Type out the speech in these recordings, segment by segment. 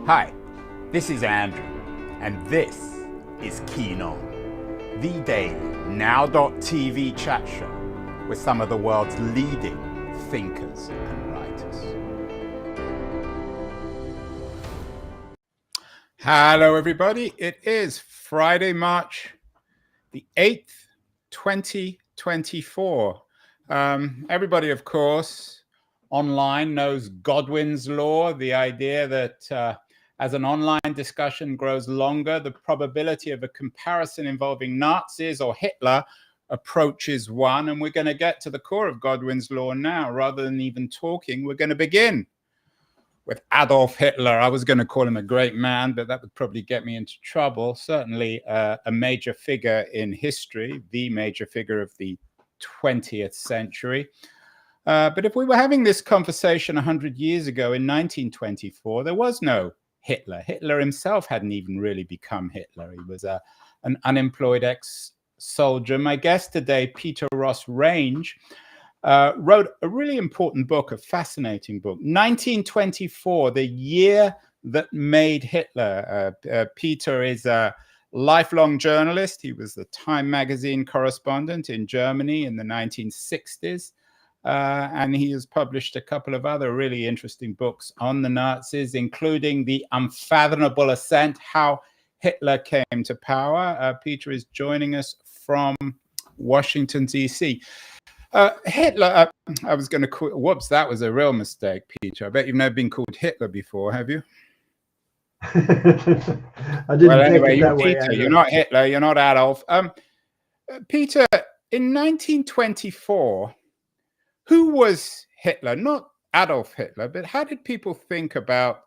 Hi, this is Andrew, and this is Keen On, the daily now.tv chat show with some of the world's leading thinkers and writers. Hello, everybody. It is Friday, March the 8th, 2024. Everybody, of course, online knows Godwin's law, the idea that as an online discussion grows longer, the probability of a comparison involving Nazis or Hitler approaches 1. And we're going to get to the core of Godwin's law now. Rather than even talking, we're going to begin with Adolf Hitler. I was going to call him a great man, but that would probably get me into trouble. Certainly a major figure in history, the major figure of the 20th century. But if we were having this conversation 100 years ago in 1924, there was no Hitler. Hitler himself hadn't even really become Hitler. He was an unemployed ex-soldier. My guest today, Peter Ross Range, wrote a really important book, a fascinating book, 1924, The Year That Made Hitler. Peter is a lifelong journalist. He was the Time magazine correspondent in Germany in the 1960s. And he has published a couple of other really interesting books on the Nazis, including The Unfathomable Ascent, How Hitler Came to Power. Peter is joining us from Washington, D.C. Hitler, I was going to call, whoops, that was a real mistake, Peter. I bet you've never been called Hitler before, have you? I didn't well, anyway, take it that way, Peter, Andrew. You're not Hitler, you're not Adolf. Peter, in 1924, who was Hitler? Not Adolf Hitler, but how did people think about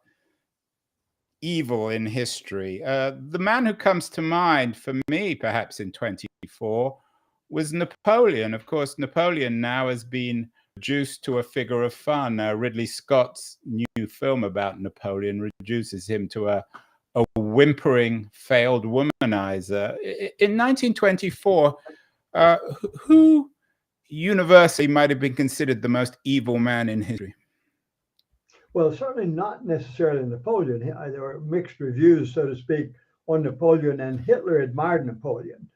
evil in history? The man who comes to mind for me, perhaps in 24, was Napoleon. Of course, Napoleon now has been reduced to a figure of fun. Ridley Scott's new film about Napoleon reduces him to a whimpering, failed womanizer. In 1924, who universally might have been considered the most evil man in history? Well, certainly not necessarily Napoleon. There were mixed reviews, so to speak, on Napoleon, and Hitler admired Napoleon.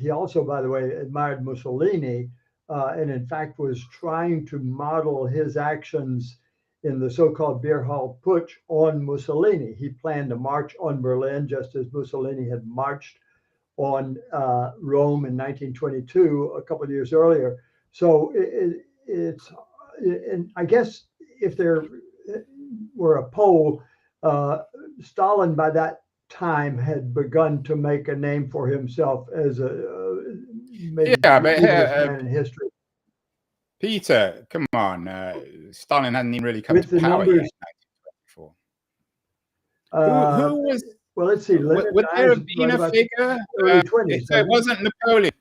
He also, by the way, admired Mussolini, and in fact was trying to model his actions in the so-called Beer Hall Putsch on Mussolini. He planned a march on Berlin, just as Mussolini had marched on Rome in 1922, a couple of years earlier. So it's, and I guess if there were a poll, Stalin by that time had begun to make a name for himself as maybe the evilest man in history. Peter, come on. Stalin hadn't even really come to power yet in 1924. Who was... Well, let's see. Would there have been a figure? It wasn't Napoleon.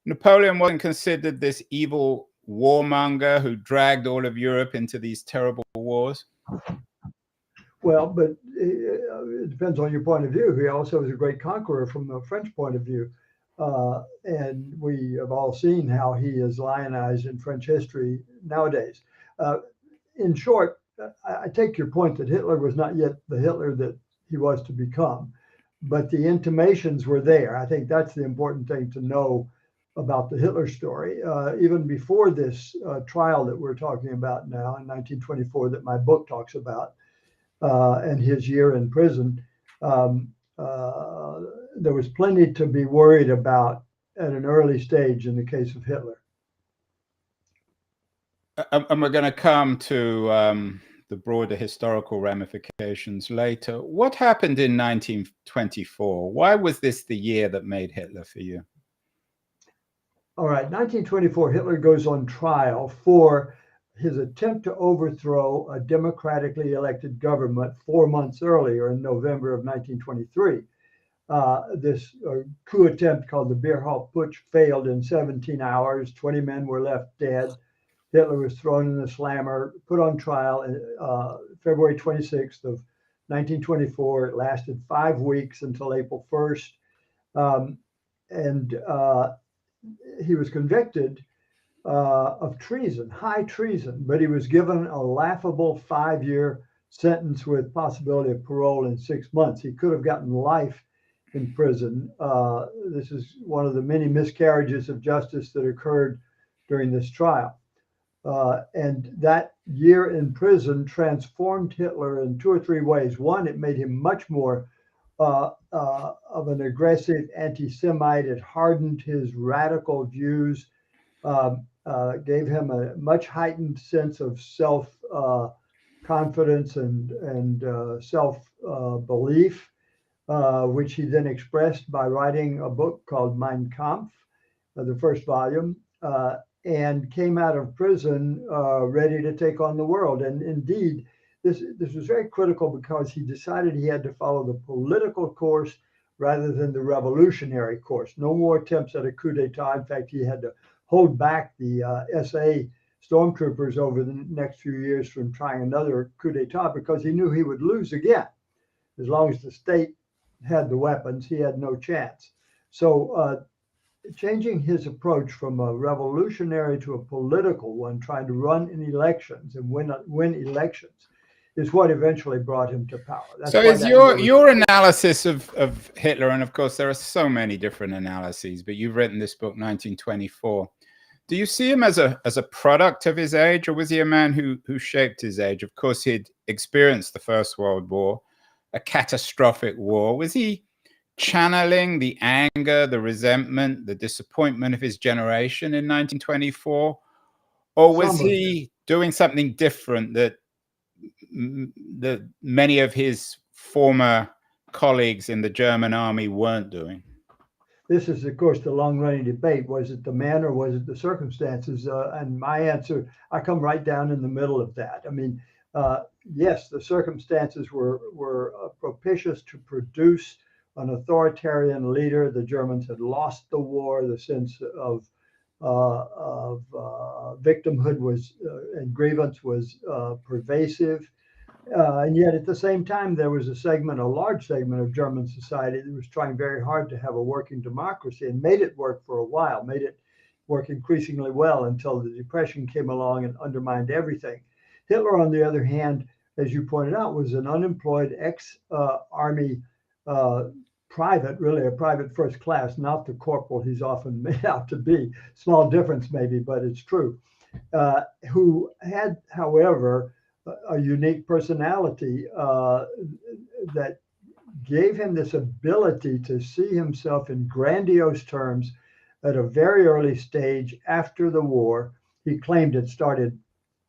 Napoleon wasn't considered this evil warmonger who dragged all of Europe into these terrible wars. Well, but it depends on your point of view. He also was a great conqueror from the French point of view. And we have all seen how he is lionized in French history nowadays. In short, I take your point that Hitler was not yet the Hitler that he was to become, but the intimations were there. I think that's the important thing to know about the Hitler story. Even before this trial that we're talking about now in 1924 that my book talks about, and his year in prison, there was plenty to be worried about at an early stage in the case of Hitler. And we're going to come to the broader historical ramifications later. What happened in 1924? Why was this the year that made Hitler for you? All right, 1924, Hitler goes on trial for his attempt to overthrow a democratically elected government 4 months earlier in November of 1923. This coup attempt called the Beer Hall Putsch failed in 17 hours. 20 men were left dead. Hitler was thrown in the slammer, put on trial February 26th of 1924. It lasted 5 weeks until April 1st. And he was convicted of treason, high treason, but he was given a laughable 5-year sentence with possibility of parole in 6 months. He could have gotten life in prison. This is one of the many miscarriages of justice that occurred during this trial. And that year in prison transformed Hitler in 2 or 3 ways. One, it made him much more of an aggressive anti-Semite. It hardened his radical views, gave him a much heightened sense of self-confidence and self-belief, which he then expressed by writing a book called Mein Kampf, the first volume, and came out of prison ready to take on the world. And indeed, this was very critical because he decided he had to follow the political course rather than the revolutionary course. No more attempts at a coup d'etat. In fact, he had to hold back the SA stormtroopers over the next few years from trying another coup d'etat because he knew he would lose again. As long as the state had the weapons, he had no chance. So changing his approach from a revolutionary to a political one, trying to run in elections and win elections, is what eventually brought him to power. So is your analysis of Hitler, and of course there are so many different analyses, but you've written this book, 1924. Do you see him as a product of his age, or was he a man who shaped his age? Of course, he'd experienced the First World War, a catastrophic war. Was he channeling the anger, the resentment, the disappointment of his generation in 1924? Or was he doing something different that many of his former colleagues in the German army weren't doing? This is, of course, the long-running debate. Was it the man or was it the circumstances? And my answer, I come right down in the middle of that. I mean, yes, the circumstances were propitious to produce an authoritarian leader. The Germans had lost the war. The sense of victimhood was and grievance was pervasive. And yet at the same time, there was a large segment of German society that was trying very hard to have a working democracy and made it work for a while, made it work increasingly well until the Depression came along and undermined everything. Hitler, on the other hand, as you pointed out, was an unemployed ex-army private, really a private first class, not the corporal he's often made out to be. Small difference maybe, but it's true. Who had, however, a unique personality that gave him this ability to see himself in grandiose terms at a very early stage after the war. He claimed it started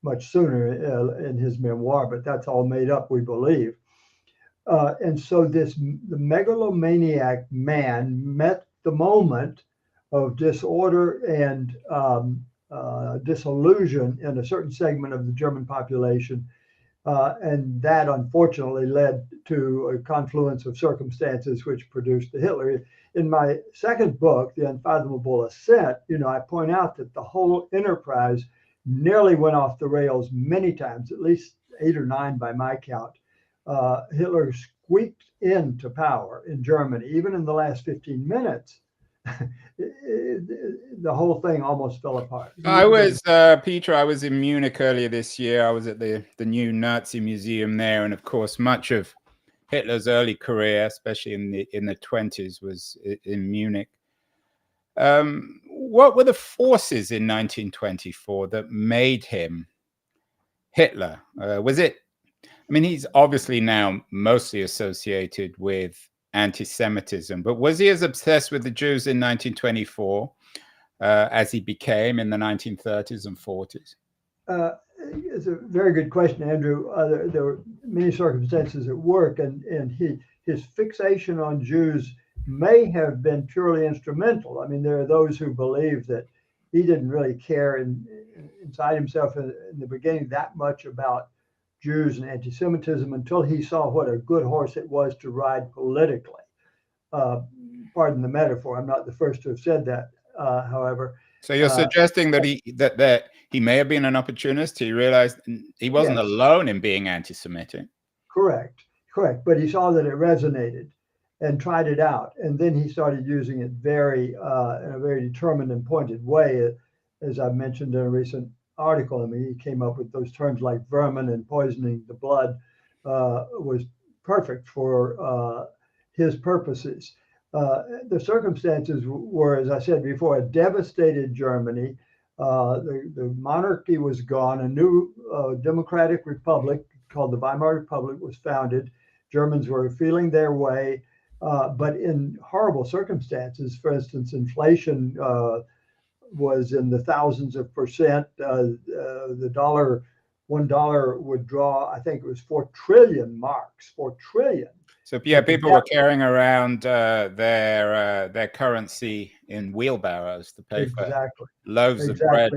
much sooner in his memoir, but that's all made up, we believe. And so the megalomaniac man met the moment of disorder and disillusion in a certain segment of the German population. And that unfortunately led to a confluence of circumstances which produced the Hitler. In my second book, The Unfathomable Ascent, I point out that the whole enterprise nearly went off the rails many times, at least 8 or 9 by my count. Hitler squeaked into power in Germany. Even in the last 15 minutes, the whole thing almost fell apart. I was, Peter, I was in Munich earlier this year. I was at the new Nazi museum there. And of course, much of Hitler's early career, especially in the 20s, was in Munich. What were the forces in 1924 that made him Hitler? Was it, I mean, he's obviously now mostly associated with anti-Semitism, but was he as obsessed with the Jews in 1924 as he became in the 1930s and 40s? It's a very good question, Andrew. There were many circumstances at work, and his fixation on Jews may have been purely instrumental. I mean, there are those who believe that he didn't really care inside himself in the beginning that much about Jews and anti-Semitism until he saw what a good horse it was to ride politically. Pardon the metaphor. I'm not the first to have said that, however. So you're suggesting that he may have been an opportunist. He realized he wasn't alone in being anti-Semitic. Correct. But he saw that it resonated and tried it out. And then he started using it in a very determined and pointed way, as I mentioned in a recent article. I mean, he came up with those terms like vermin and poisoning the blood was perfect for his purposes. The circumstances were, as I said before, a devastated Germany. The monarchy was gone. A new democratic republic called the Weimar Republic was founded. Germans were feeling their way, but in horrible circumstances. For instance, inflation was in the thousands of percent. The dollar, $1 would draw, I think it was 4 trillion marks, 4 trillion. So yeah, people were carrying around their currency in wheelbarrows to pay for loaves of bread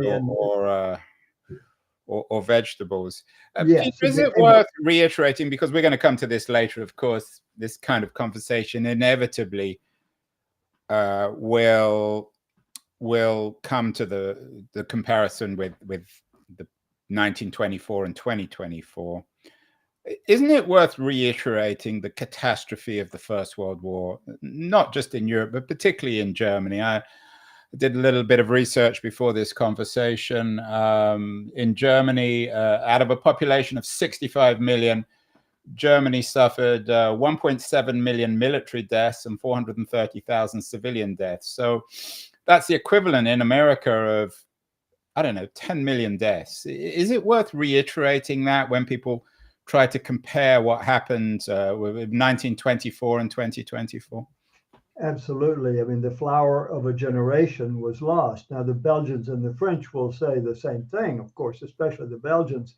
or vegetables. Yes, Peter, is it worth reiterating, because we're going to come to this later, of course, this kind of conversation inevitably will come to the comparison with the 1924 and 2024. Isn't it worth reiterating the catastrophe of the First World War, not just in Europe, but particularly in Germany? I did a little bit of research before this conversation. In Germany, out of a population of 65 million, Germany suffered 1.7 million military deaths and 430,000 civilian deaths. So that's the equivalent in America of, I don't know, 10 million deaths. Is it worth reiterating that when people try to compare what happened with 1924 and 2024? Absolutely. I mean, the flower of a generation was lost. Now, the Belgians and the French will say the same thing, of course, especially the Belgians,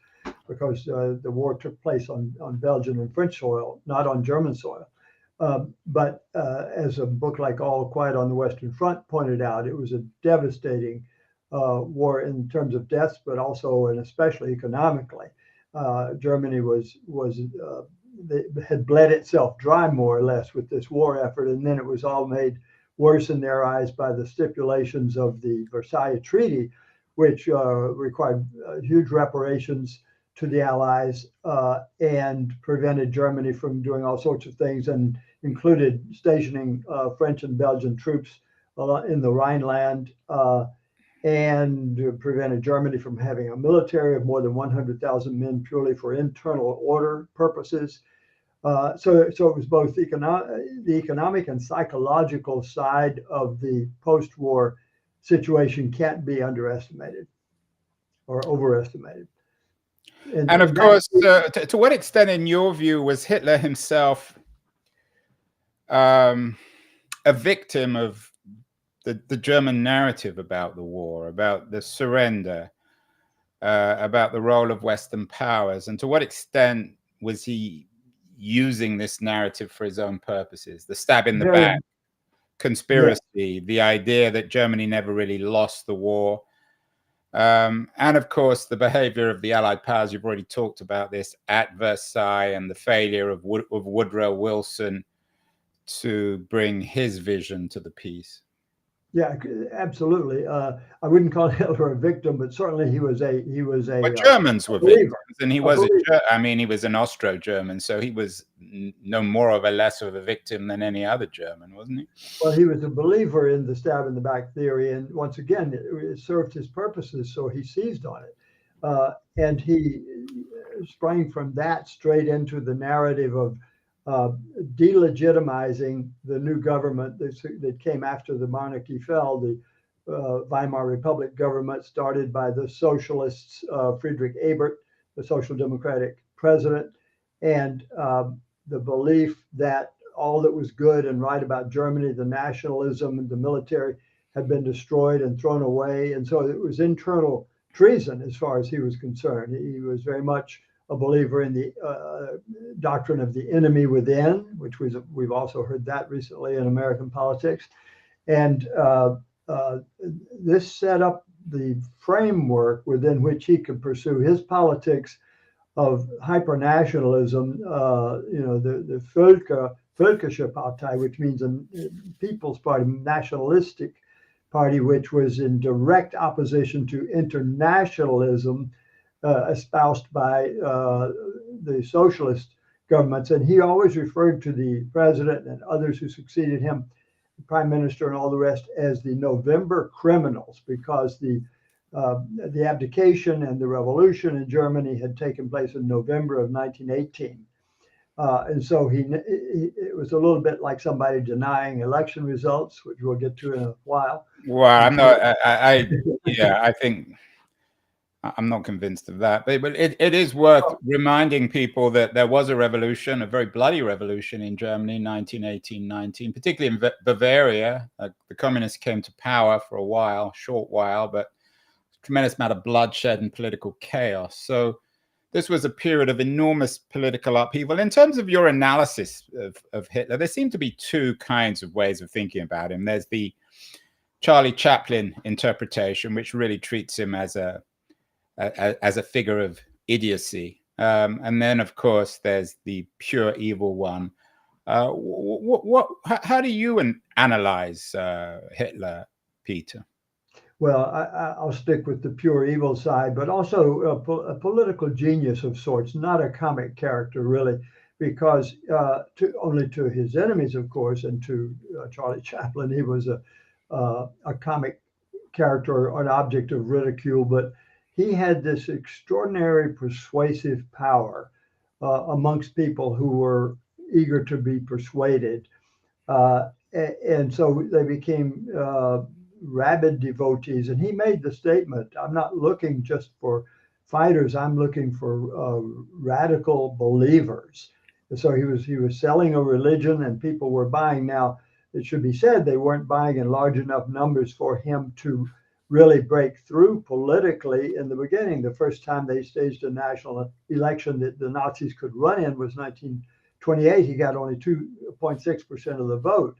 because the war took place on Belgian and French soil, not on German soil. But as a book like All Quiet on the Western Front pointed out, it was a devastating war in terms of deaths, but also and especially economically. Germany had bled itself dry more or less with this war effort, and then it was all made worse in their eyes by the stipulations of the Versailles Treaty, which required huge reparations to the Allies and prevented Germany from doing all sorts of things, and included stationing French and Belgian troops in the Rhineland, and prevented Germany from having a military of more than 100,000 men purely for internal order purposes. So it was both the economic and psychological side of the post-war situation can't be underestimated or overestimated. And of course, to what extent, in your view, was Hitler himself a victim of the German narrative about the war, about the surrender, about the role of Western powers? And to what extent was he using this narrative for his own purposes? The stab in the back conspiracy, the idea that Germany never really lost the war. And of course, the behavior of the Allied powers, you've already talked about this, at Versailles, and the failure of Woodrow Wilson to bring his vision to the peace. Yeah, absolutely. I wouldn't call Hitler a victim, but certainly he was a. But Germans were victims, and he was he was an Austro-German, so he was no more of a less of a victim than any other German, wasn't he? Well, he was a believer in the stab in the back theory, and once again, it served his purposes, so he seized on it, and he sprang from that straight into the narrative of delegitimizing the new government that came after the monarchy fell, the Weimar Republic government started by the socialists, Friedrich Ebert, the Social Democratic president, and the belief that all that was good and right about Germany, the nationalism and the military, had been destroyed and thrown away. And so it was internal treason as far as he was concerned. He was very much a believer in the doctrine of the enemy within, which we've also heard that recently in American politics. And this set up the framework within which he could pursue his politics of hyper-nationalism, the Völkische Partei, which means a people's party, nationalistic party, which was in direct opposition to internationalism espoused by the socialist governments. And he always referred to the president and others who succeeded him, the prime minister and all the rest, as the November criminals, because the abdication and the revolution in Germany had taken place in November of 1918. And so it was a little bit like somebody denying election results, which we'll get to in a while. Well, I'm not. Yeah, I think I'm not convinced of that. But it is worth reminding people that there was a revolution, a very bloody revolution in Germany, 1918-19, particularly in Bavaria. The communists came to power for a while, short while, but tremendous amount of bloodshed and political chaos. So this was a period of enormous political upheaval. In terms of your analysis of Hitler, there seem to be two kinds of ways of thinking about him. There's the Charlie Chaplin interpretation, which really treats him as a figure of idiocy. And then, of course, there's the pure evil one. How do you analyze Hitler, Peter? Well, I'll stick with the pure evil side, but also a political genius of sorts, not a comic character, really, because only to his enemies, of course, and to Charlie Chaplin, he was a comic character, an object of ridicule, but he had this extraordinary persuasive power amongst people who were eager to be persuaded. And so they became rabid devotees. And he made the statement, I'm not looking just for fighters, I'm looking for radical believers. And so he was selling a religion and people were buying. Now, it should be said they weren't buying in large enough numbers for him to really break through politically in the beginning. The first time they staged a national election that the Nazis could run in was 1928. He got only 2.6% of the vote.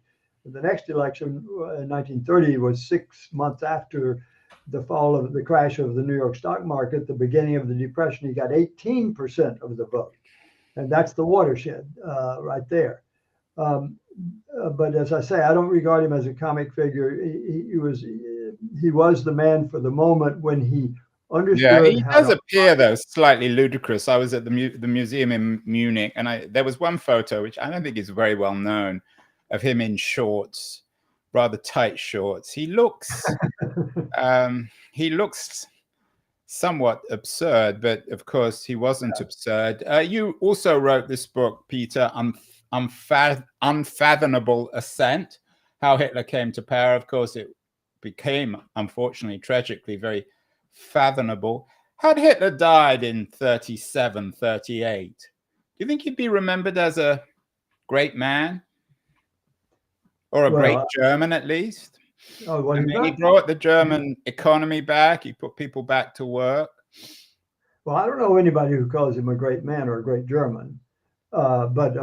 The next election in 1930 was 6 months after the crash of the New York stock market, the beginning of the Depression. He got 18% of the vote. And that's the watershed right there. But as I say, I don't regard him as a comic figure. He was the man for the moment when he understood. Yeah, he does appear though slightly ludicrous. I was at the museum in Munich, and there was one photo which I don't think is very well known of him in shorts, rather tight shorts. He looks somewhat absurd, but of course he wasn't absurd. You also wrote this book, Peter, Unfathomable Ascent, How Hitler Came to Power. Of course, it became, unfortunately, tragically, very fathomable. Had Hitler died in 37, 38, do you think he'd be remembered as a great man? Or a great German, at least? He brought the German economy back. He put people back to work. Well, I don't know anybody who calls him a great man or a great German. But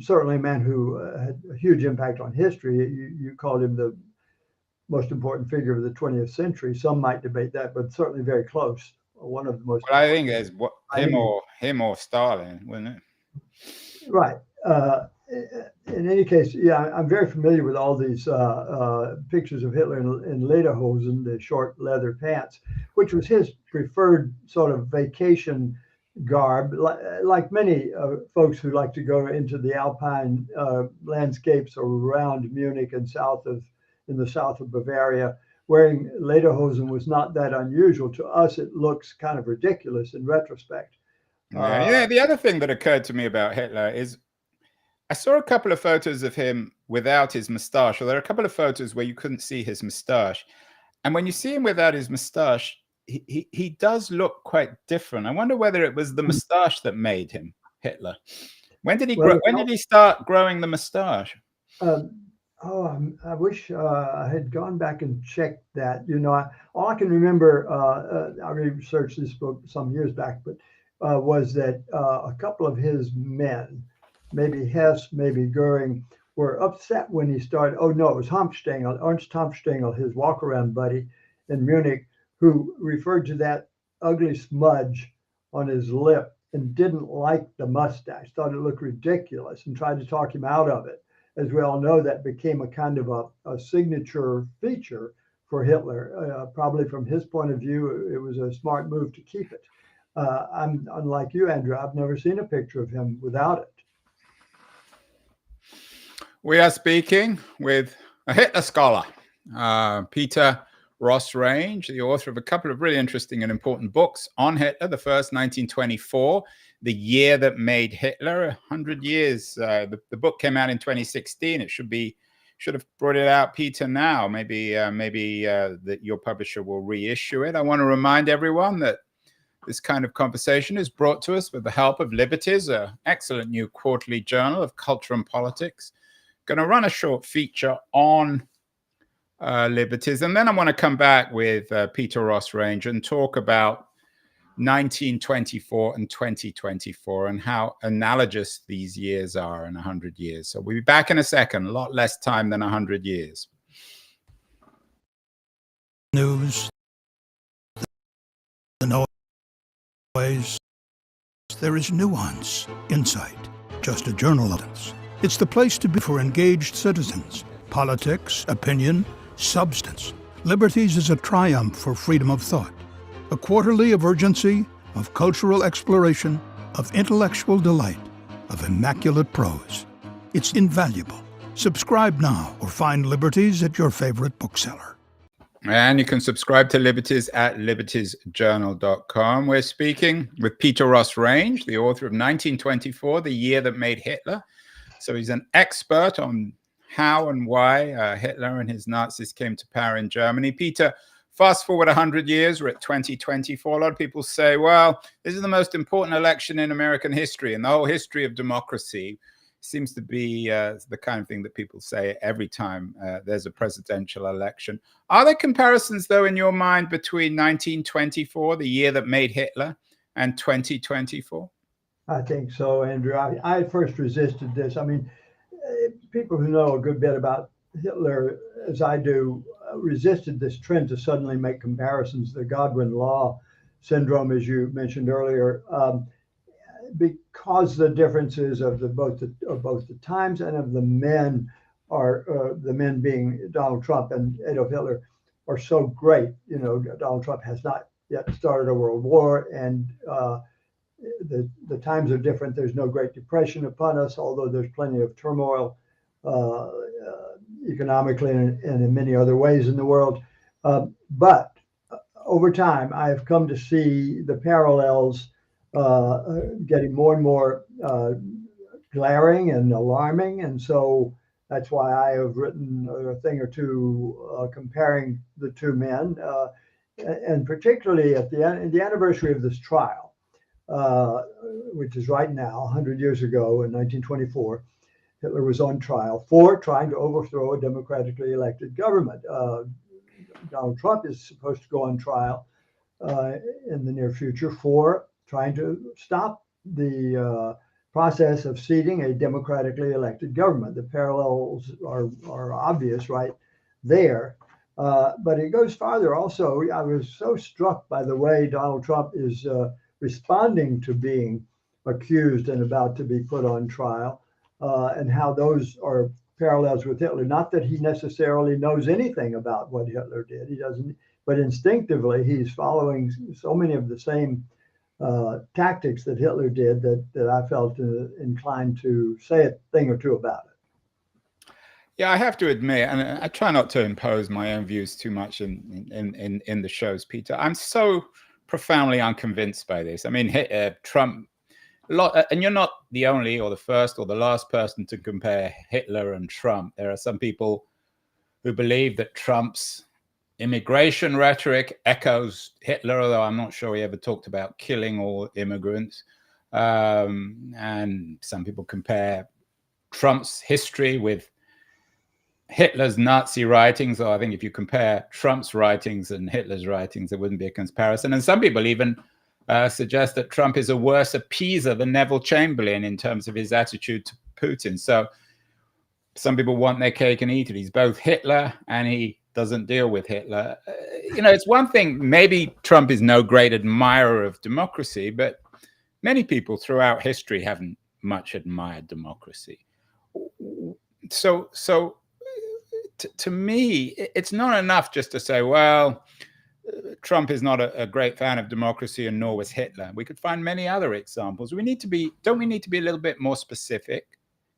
certainly a man who had a huge impact on history. You called him the most important figure of the 20th century. Some might debate that, but certainly very close. One of the most. Well, I think there's him or Stalin, wouldn't it? Right. In any case, yeah, I'm very familiar with all these pictures of Hitler in lederhosen, the short leather pants, which was his preferred sort of vacation garb, like many folks who like to go into the alpine landscapes around Munich and in the south of Bavaria. Wearing lederhosen was not that unusual. To us, it looks kind of ridiculous in retrospect. Yeah, the other thing that occurred to me about Hitler is I saw a couple of photos of him without his mustache. Well, there are a couple of photos where you couldn't see his mustache. And when you see him without his mustache, he does look quite different. I wonder whether it was the mustache that made him Hitler. When did he start growing the mustache? I wish I had gone back and checked that. All I can remember, I researched this book some years back, but was that a couple of his men, maybe Hess, maybe Goering, were upset when he started. Oh no, it was Hampstengel, Ernst Hampstengel, his walk-around buddy in Munich, who referred to that ugly smudge on his lip and didn't like the mustache, thought it looked ridiculous, and tried to talk him out of it. As we all know, that became a kind of a signature feature for Hitler. Probably from his point of view, it was a smart move to keep it. I'm unlike you, Andrew. I've never seen a picture of him without it. We are speaking with a Hitler scholar, Peter Ross Range, the author of a couple of really interesting and important books on Hitler. The first, 1924, The Year That Made Hitler, 100 years. The book came out in 2016. It should have brought it out, Peter, now. Maybe that your publisher will reissue it. I want to remind everyone that this kind of conversation is brought to us with the help of Liberties, an excellent new quarterly journal of culture and politics. Going to run a short feature on Liberties, and then I want to come back with Peter Ross Range and talk about 1924 and 2024 and how analogous these years are in 100 years. So we'll be back in a second. A lot less time than 100 years. News, the noise, there is nuance, insight, just a journal of it. It's the place to be for engaged citizens. Politics, opinion, substance. Liberties is a triumph for freedom of thought. A quarterly of urgency, of cultural exploration, of intellectual delight, of immaculate prose. It's invaluable. Subscribe now or find Liberties at your favorite bookseller. And you can subscribe to Liberties at libertiesjournal.com. We're speaking with Peter Ross Range, the author of 1924, The Year That Made Hitler. So he's an expert on how and why Hitler and his Nazis came to power in Germany. Peter, fast forward 100 years, we're at 2024. A lot of people say, well, this is the most important election in American history and the whole history of democracy. Seems to be the kind of thing that people say every time there's a presidential election. Are there comparisons, though, in your mind between 1924, the year that made Hitler, and 2024? I think so, Andrew. I first resisted this. I mean, people who know a good bit about Hitler, as I do, resisted this trend to suddenly make comparisons. The Godwin Law syndrome, as you mentioned earlier, because the differences of both the times and of the men are the men being Donald Trump and Adolf Hitler are so great. You know, Donald Trump has not yet started a world war, and the times are different. There's no Great Depression upon us, although there's plenty of turmoil economically and in many other ways in the world. But over time, I have come to see the parallels getting more and more glaring and alarming. And so that's why I have written a thing or two comparing the two men, and particularly at the anniversary of this trial, which is right now, 100 years ago in 1924, Hitler was on trial for trying to overthrow a democratically elected government. Donald Trump is supposed to go on trial in the near future for trying to stop the process of seating a democratically elected government. The parallels are obvious right there. But it goes farther also. I was so struck by the way Donald Trump is responding to being accused and about to be put on trial, and how those are parallels with Hitler. Not that he necessarily knows anything about what Hitler did. He doesn't, but instinctively he's following so many of the same tactics that Hitler did that I felt inclined to say a thing or two about it. Yeah, I have to admit, and I try not to impose my own views too much in the shows, Peter. I'm so profoundly unconvinced by this. I mean, Trump, and you're not the only or the first or the last person to compare Hitler and Trump. There are some people who believe that Trump's immigration rhetoric echoes Hitler, although I'm not sure he ever talked about killing all immigrants. And some people compare Trump's history with Hitler's Nazi writings. Or I think if you compare Trump's writings and Hitler's writings, there wouldn't be a comparison. And some people even suggest that Trump is a worse appeaser than Neville Chamberlain in terms of his attitude to Putin. So some people want their cake and eat it. He's both Hitler and he doesn't deal with Hitler. You know, it's one thing, maybe Trump is no great admirer of democracy, but many people throughout history haven't much admired democracy. So to me, it's not enough just to say, well, Trump is not a great fan of democracy and nor was Hitler. We could find many other examples. Don't we need to be a little bit more specific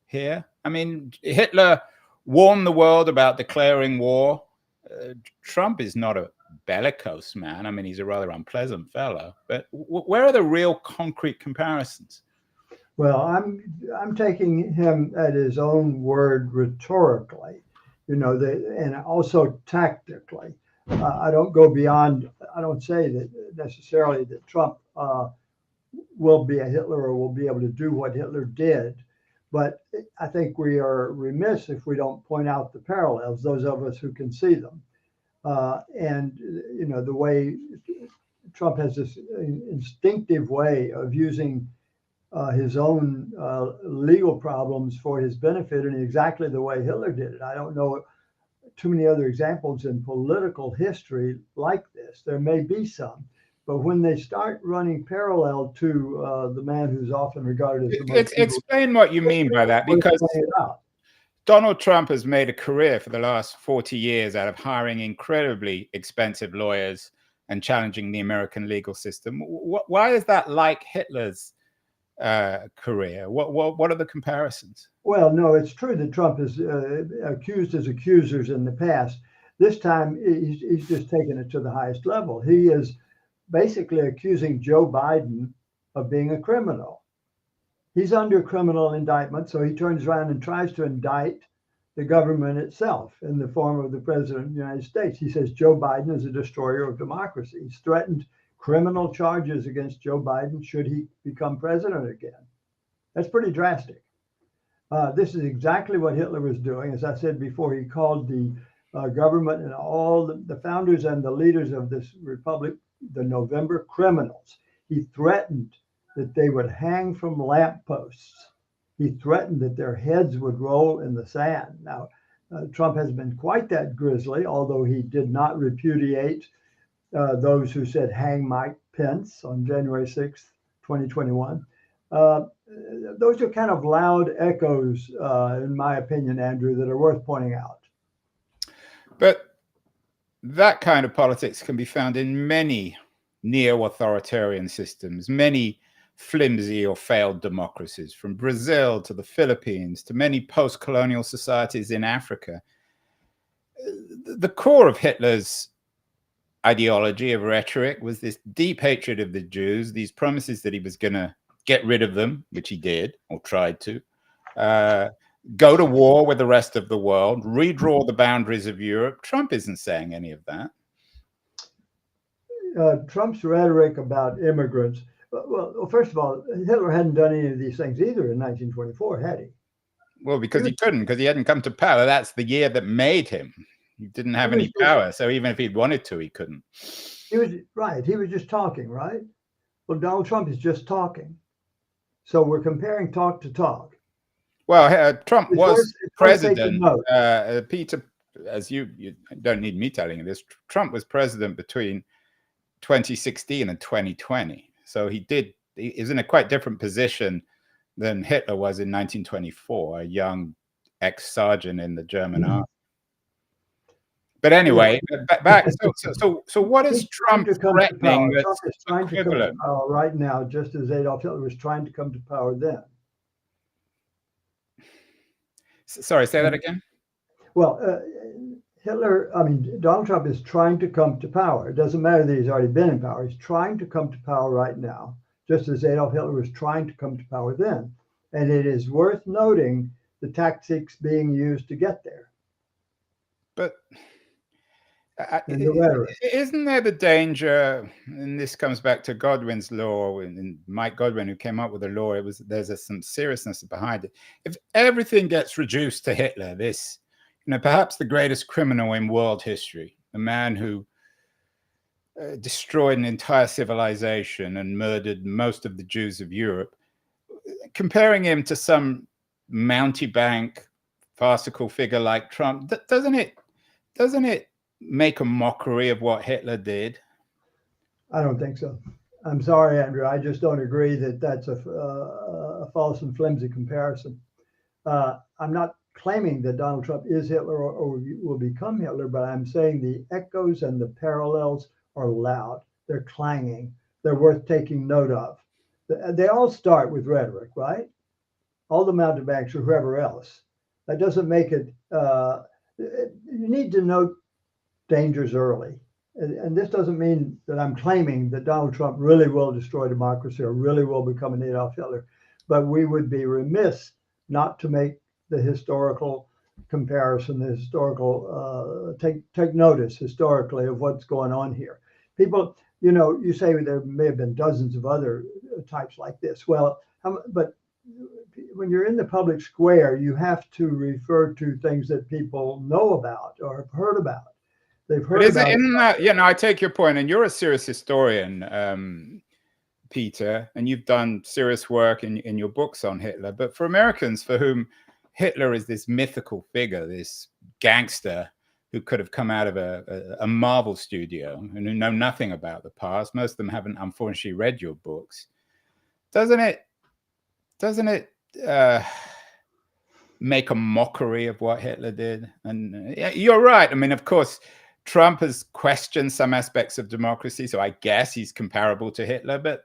here? I mean, Hitler warned the world about declaring war Trump is not a bellicose man. I mean, he's a rather unpleasant fellow. But where are the real concrete comparisons? Well, I'm taking him at his own word rhetorically, and also tactically. I don't go beyond. I don't say that necessarily that Trump will be a Hitler or will be able to do what Hitler did, but I think we are remiss if we don't point out the parallels. Those of us who can see them, and the way Trump has this instinctive way of using his own legal problems for his benefit in exactly the way Hitler did it. I don't know too many other examples in political history like this. There may be some, but when they start running parallel to the man who's often regarded as the most explain what you mean by that, because Donald Trump has made a career for the last 40 years out of hiring incredibly expensive lawyers and challenging the American legal system. Why is that like Hitler's career? What are the comparisons? Well, no, it's true that Trump is accused his accusers in the past. This time, he's just taken it to the highest level. He is basically accusing Joe Biden of being a criminal. He's under criminal indictment, so he turns around and tries to indict the government itself in the form of the President of the United States. He says Joe Biden is a destroyer of democracy. He's threatened criminal charges against Joe Biden should he become president again. That's pretty drastic. This is exactly what Hitler was doing. As I said before, he called the government and all the founders and the leaders of this republic, the November criminals. He threatened that they would hang from lampposts. He threatened that their heads would roll in the sand. Now, Trump has been quite that grisly, although he did not repudiate those who said hang Mike Pence on January 6th, 2021. Those are kind of loud echoes, in my opinion, Andrew, that are worth pointing out. But that kind of politics can be found in many neo-authoritarian systems, many flimsy or failed democracies, from Brazil to the Philippines to many post-colonial societies in Africa. The core of Hitler's ideology of rhetoric was this deep hatred of the Jews, these promises that he was going to get rid of them, which he did or tried to, go to war with the rest of the world, redraw the boundaries of Europe. Trump isn't saying any of that. Trump's rhetoric about immigrants. Well, first of all, Hitler hadn't done any of these things either in 1924, had he? Well, because he couldn't, because he hadn't come to power. That's the year that made him. He didn't have any power. So even if he'd wanted to, he couldn't. He was right. He was just talking, right? Well, Donald Trump is just talking. So we're comparing talk to talk. Well, Trump was president. Peter, as you don't need me telling you this, Trump was president between 2016 and 2020. So he is in a quite different position than Hitler was in 1924, a young ex-sergeant in the German army. But anyway, back. So what is Trump threatening? Trump is trying to come to power right now, just as Adolf Hitler was trying to come to power then. Sorry, say that again. Well, Donald Trump is trying to come to power. It doesn't matter that he's already been in power. He's trying to come to power right now, just as Adolf Hitler was trying to come to power then. And it is worth noting the tactics being used to get there. But isn't there the danger, and this comes back to Godwin's law, and Mike Godwin, who came up with the law, there's some seriousness behind it. If everything gets reduced to Hitler, this, perhaps the greatest criminal in world history, a man who destroyed an entire civilization and murdered most of the Jews of Europe, comparing him to some mountebank, farcical figure like Trump, doesn't it make a mockery of what Hitler did? I don't think so. I'm sorry, Andrew. I just don't agree that that's a false and flimsy comparison. I'm not claiming that Donald Trump is Hitler or will become Hitler, but I'm saying the echoes and the parallels are loud. They're clanging. They're worth taking note of. They all start with rhetoric, right? All the mountebanks or whoever else. That doesn't make it. You need to note dangers early. And this doesn't mean that I'm claiming that Donald Trump really will destroy democracy or really will become an Adolf Hitler, but we would be remiss not to make the historical comparison, the historical, take notice historically of what's going on here. People, you say there may have been dozens of other types like this. Well, but when you're in the public square, you have to refer to things that people know about or have heard about. They've heard about it. I take your point, and you're a serious historian, Peter, and you've done serious work in your books on Hitler. But for Americans for whom Hitler is this mythical figure, this gangster who could have come out of a Marvel studio and who know nothing about the past, most of them haven't unfortunately read your books. Doesn't it make a mockery of what Hitler did? And you're right. I mean, of course, Trump has questioned some aspects of democracy, so I guess he's comparable to Hitler, but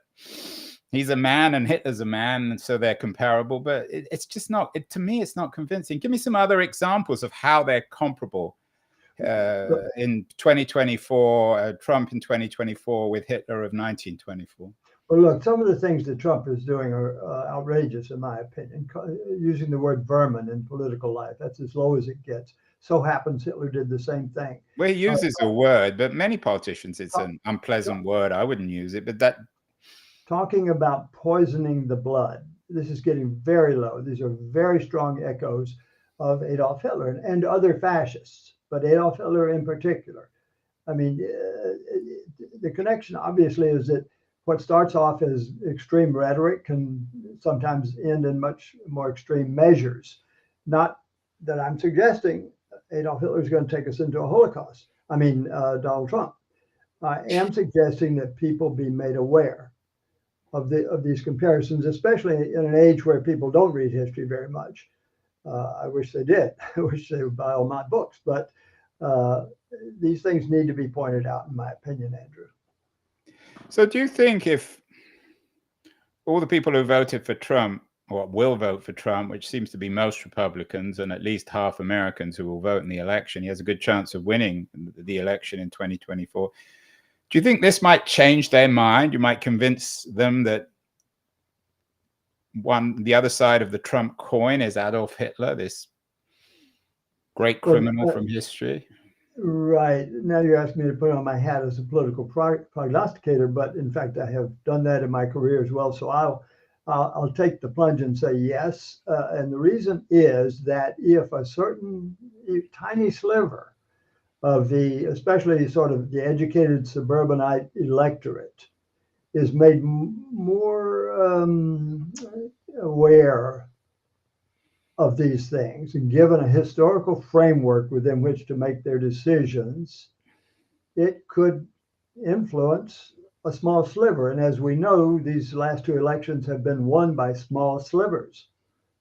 he's a man and Hitler's a man, and so they're comparable. But it's just not, to me, it's not convincing. Give me some other examples of how they're comparable in 2024, Trump in 2024 with Hitler of 1924. Well, look, some of the things that Trump is doing are outrageous, in my opinion. Using the word vermin in political life, that's as low as it gets. So happens Hitler did the same thing. Well, he uses a word, but many politicians, it's an unpleasant word. I wouldn't use it, but that... Talking about poisoning the blood, this is getting very low. These are very strong echoes of Adolf Hitler and other fascists, but Adolf Hitler in particular. I mean, the connection obviously is that what starts off as extreme rhetoric can sometimes end in much more extreme measures. Not that I'm suggesting Adolf Hitler is going to take us into a Holocaust. I mean, Donald Trump. I am suggesting that people be made aware of these comparisons, especially in an age where people don't read history very much. I wish they did. I wish they would buy all my books, but these things need to be pointed out, in my opinion, Andrew. So do you think if all the people who voted for Trump, or will vote for Trump, which seems to be most Republicans and at least half Americans who will vote in the election, he has a good chance of winning the election in 2024. Do you think this might change their mind? You might convince them that the other side of the Trump coin is Adolf Hitler, this great criminal from history? Right. Now you're asking me to put on my hat as a political prognosticator, but in fact, I have done that in my career as well. So I'll take the plunge and say yes. And the reason is that if a certain tiny sliver of especially sort of the educated suburbanite electorate is made more aware of these things and given a historical framework within which to make their decisions, it could influence a small sliver. And as we know, these last two elections have been won by small slivers,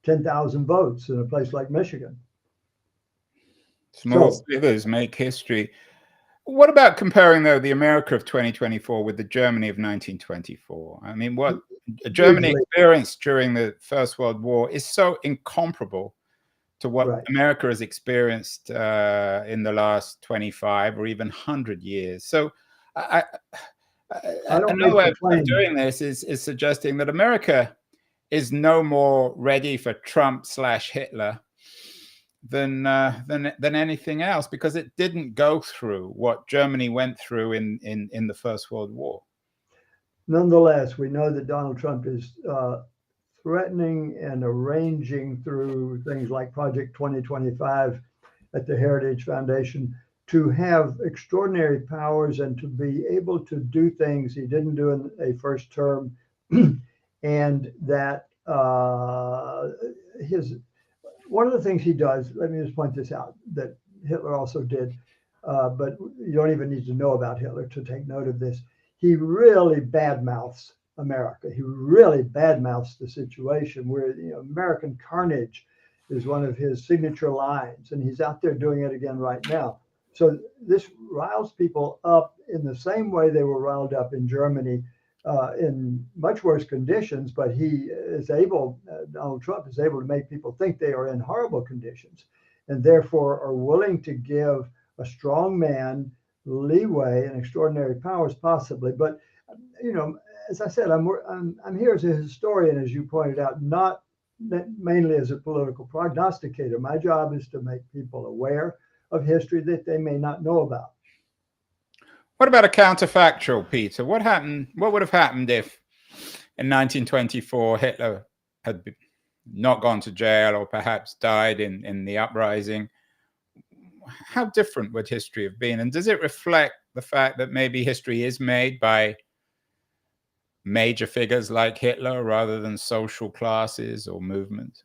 10,000 votes in a place like Michigan. Small slivers make history. What about comparing, though, the America of 2024 with the Germany of 1924? I mean, what Germany experienced during the First World War is so incomparable to what America has experienced in the last 25 or even 100 years. So another way of doing this is suggesting that America is no more ready for Trump/Hitler than anything else, because it didn't go through what Germany went through in the First World War. Nonetheless, we know that Donald Trump is threatening and arranging through things like Project 2025 at the Heritage Foundation to have extraordinary powers and to be able to do things he didn't do in a first term, and that one of the things he does, let me just point this out, that Hitler also did, but you don't even need to know about Hitler to take note of this. He really badmouths America. He really badmouths the situation where American carnage is one of his signature lines, and he's out there doing it again right now. So this riles people up in the same way they were riled up in Germany in much worse conditions, but he is able, Donald Trump is able to make people think they are in horrible conditions and therefore are willing to give a strong man leeway and extraordinary powers, possibly. But as I said, I'm here as a historian, as you pointed out, not mainly as a political prognosticator. My job is to make people aware of history that they may not know about. What about a counterfactual, Peter? What would have happened if in 1924 Hitler had not gone to jail or perhaps died in the uprising? How different would history have been? And does it reflect the fact that maybe history is made by major figures like Hitler rather than social classes or movements?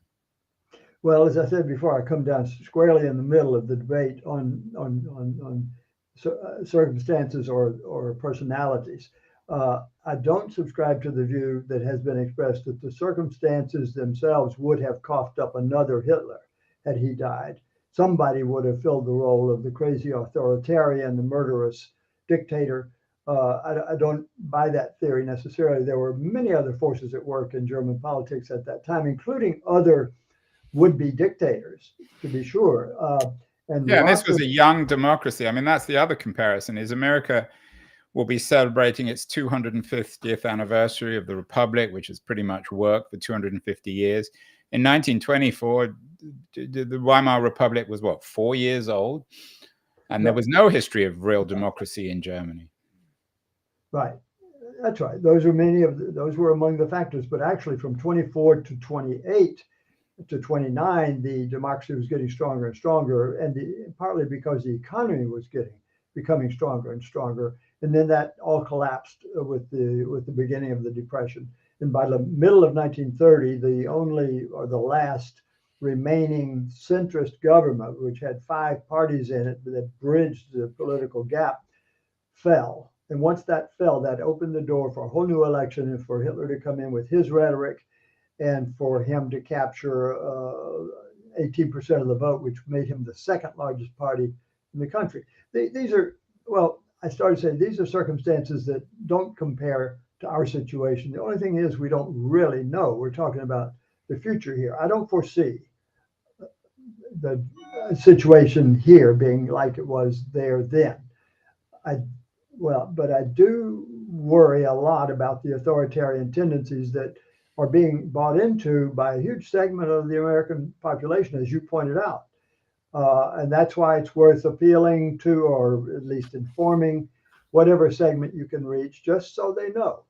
Well, as I said before, I come down squarely in the middle of the debate on circumstances or personalities. I don't subscribe to the view that has been expressed that the circumstances themselves would have coughed up another Hitler had he died. Somebody would have filled the role of the crazy authoritarian, the murderous dictator. I don't buy that theory necessarily. There were many other forces at work in German politics at that time, including other would-be dictators, to be sure. And this was a young democracy. I mean, that's the other comparison, is America will be celebrating its 250th anniversary of the Republic, which has pretty much worked for 250 years. In 1924, the Weimar Republic was, 4 years old? And there was no history of real democracy in Germany. Right. That's right. Those were among the factors. But actually, from 24 to 28 to 29, the democracy was getting stronger and stronger, and partly because the economy was becoming stronger and stronger. And then that all collapsed with the beginning of the Depression. And by the middle of 1930, the last remaining centrist government, which had 5 parties in it that bridged the political gap, fell. And once that fell, that opened the door for a whole new election and for Hitler to come in with his rhetoric and for him to capture 18% of the vote, which made him the second largest party in the country. These are, I started saying these are circumstances that don't compare to our situation. The only thing is we don't really know. We're talking about the future here. I don't foresee the situation here being like it was there then. But I do worry a lot about the authoritarian tendencies that are being bought into by a huge segment of the American population, as you pointed out. And that's why it's worth appealing to, or at least informing, whatever segment you can reach, just so they know.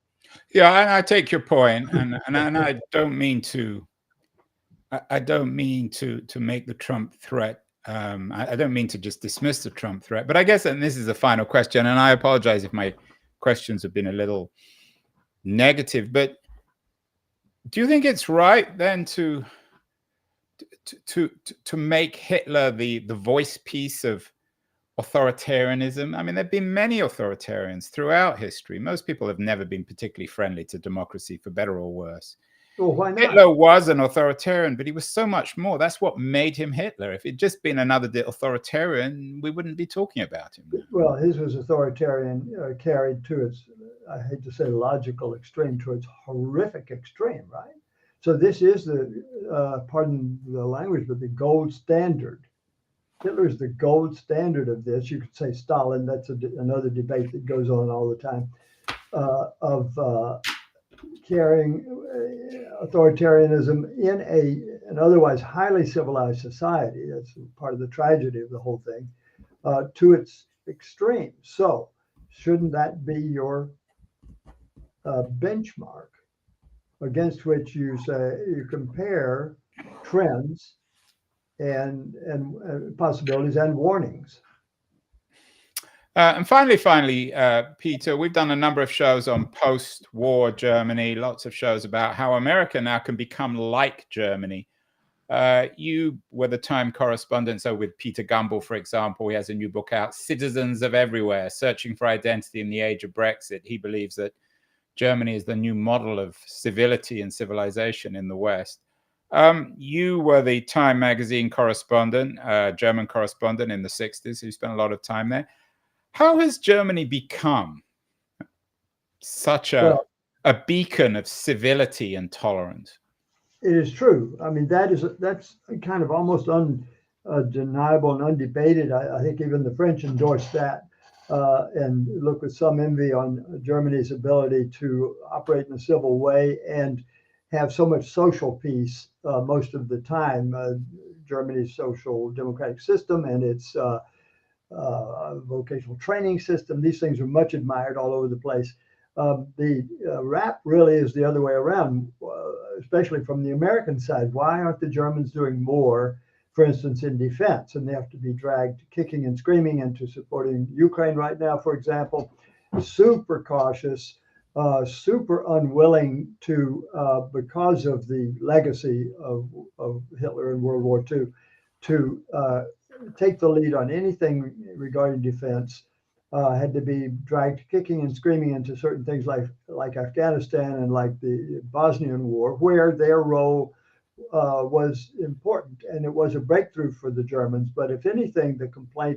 Yeah, I take your point, and I don't mean to. I don't mean to make the Trump threat. I don't mean to just dismiss the Trump threat, but I guess, and this is the final question, and I apologize if my questions have been a little negative, but do you think it's right then to make Hitler the voice piece of authoritarianism? I mean, there have been many authoritarians throughout history. Most people have never been particularly friendly to democracy, for better or worse. Well, why not? Hitler was an authoritarian, but he was so much more. That's what made him Hitler. If it'd just been another authoritarian, we wouldn't be talking about him. Well, his was authoritarian carried to its, I hate to say logical extreme, to its horrific extreme, right? So this is the, pardon the language, but the gold standard. Hitler is the gold standard of this. You could say Stalin, that's another debate that goes on all the time, of carrying authoritarianism in an otherwise highly civilized society. That's part of the tragedy of the whole thing, to its extreme. So shouldn't that be your benchmark against which you compare trends and possibilities and warnings? And finally, Peter, we've done a number of shows on post-war Germany, lots of shows about how America now can become like Germany. You were the Time correspondent, so with Peter Gumbel, for example, he has a new book out, Citizens of Everywhere, Searching for Identity in the Age of Brexit. He believes that Germany is the new model of civility and civilization in the West. You were the Time magazine correspondent, German correspondent in the 60s, who spent a lot of time there. How has Germany become such a beacon of civility and tolerance? It is true. I mean, that's kind of almost undeniable and undebated. I think even the French endorsed that. and look with some envy on Germany's ability to operate in a civil way and have so much social peace most of the time. Germany's social democratic system and its vocational training system, these things are much admired all over the place. The rap really is the other way around, especially from the American side. Why aren't the Germans doing more, for instance, in defense? And they have to be dragged kicking and screaming into supporting Ukraine right now, for example. Super cautious, super unwilling to, because of the legacy of Hitler in World War II, to take the lead on anything regarding defense. Had to be dragged kicking and screaming into certain things like Afghanistan and like the Bosnian War, where their role was important, and it was a breakthrough for the Germans. But if anything, the complaint